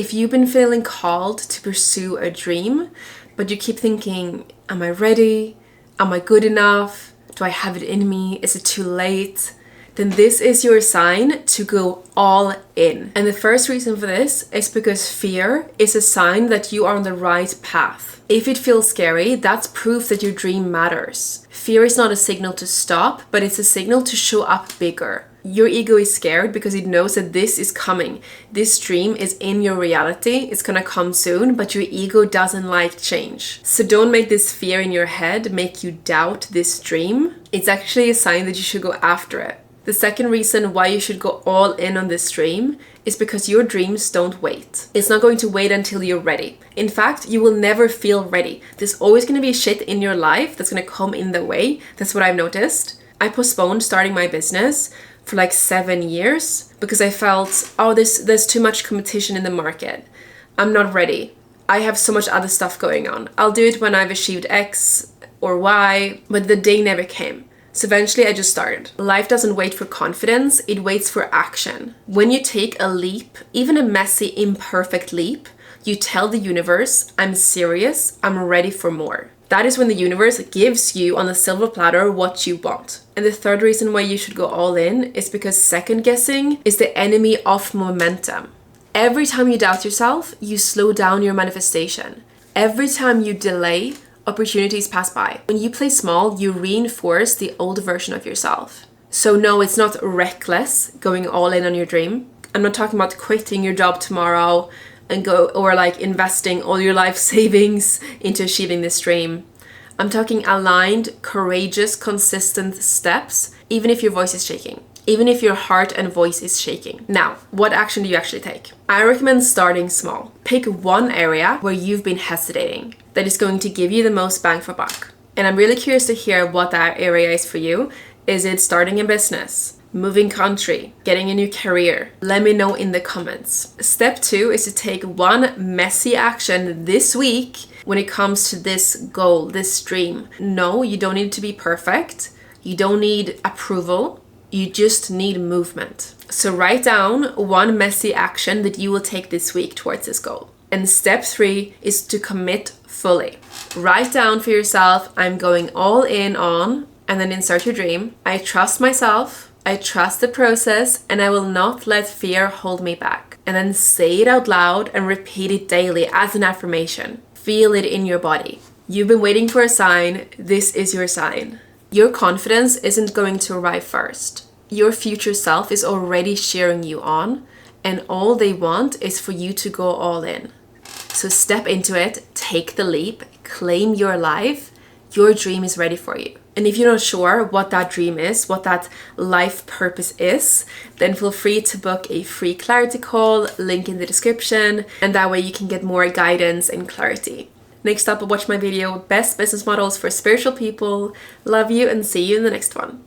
If you've been feeling called to pursue a dream, but you keep thinking, am I ready? Am I good enough? Do I have it in me? Is it too late? Then this is your sign to go all in. And the first reason for this is because fear is a sign that you are on the right path. If it feels scary, that's proof that your dream matters. Fear is not a signal to stop, but it's a signal to show up bigger. Your ego is scared because it knows that this is coming. This dream is in your reality. It's gonna come soon, but your ego doesn't like change. So don't make this fear in your head make you doubt this dream. It's actually a sign that you should go after it. The second reason why you should go all in on this dream is because your dreams don't wait. It's not going to wait until you're ready. In fact, you will never feel ready. There's always going to be shit in your life that's going to come in the way. That's what I've noticed. I postponed starting my business for like 7 years because I felt, oh, there's too much competition in the market. I'm not ready. I have so much other stuff going on. I'll do it when I've achieved X or Y, but the day never came. So eventually I just started. Life doesn't wait for confidence, it waits for action. When you take a leap, even a messy, imperfect leap, you tell the universe, I'm serious, I'm ready for more. That is when the universe gives you on the silver platter what you want. And the third reason why you should go all in is because second guessing is the enemy of momentum. Every time you doubt yourself, you slow down your manifestation. Every time you delay, opportunities pass by. When you play small, you reinforce the old version of yourself. So no, it's not reckless going all in on your dream. I'm not talking about quitting your job tomorrow and investing all your life savings into achieving this dream. I'm talking aligned, courageous, consistent steps, even if your voice is shaking. Even if your heart and voice is shaking. Now, what action do you actually take? I recommend starting small. Pick one area where you've been hesitating that is going to give you the most bang for buck. And I'm really curious to hear what that area is for you. Is it starting a business? Moving country? Getting a new career? Let me know in the comments. Step 2 is to take one messy action this week when it comes to this goal, this dream. No, you don't need to be perfect. You don't need approval. You just need movement. So write down one messy action that you will take this week towards this goal. And step 3 is to commit fully. Write down for yourself, I'm going all in on, and then insert your dream. I trust myself, I trust the process, and I will not let fear hold me back. And then say it out loud and repeat it daily as an affirmation. Feel it in your body. You've been waiting for a sign, this is your sign. Your confidence isn't going to arrive first. Your future self is already cheering you on, and all they want is for you to go all in. So step into it, take the leap, claim your life. Your dream is ready for you. And if you're not sure what that dream is, what that life purpose is, then feel free to book a free clarity call, link in the description, and that way you can get more guidance and clarity. Next up, watch my video, Best Business Models for Spiritual People. Love you and see you in the next one.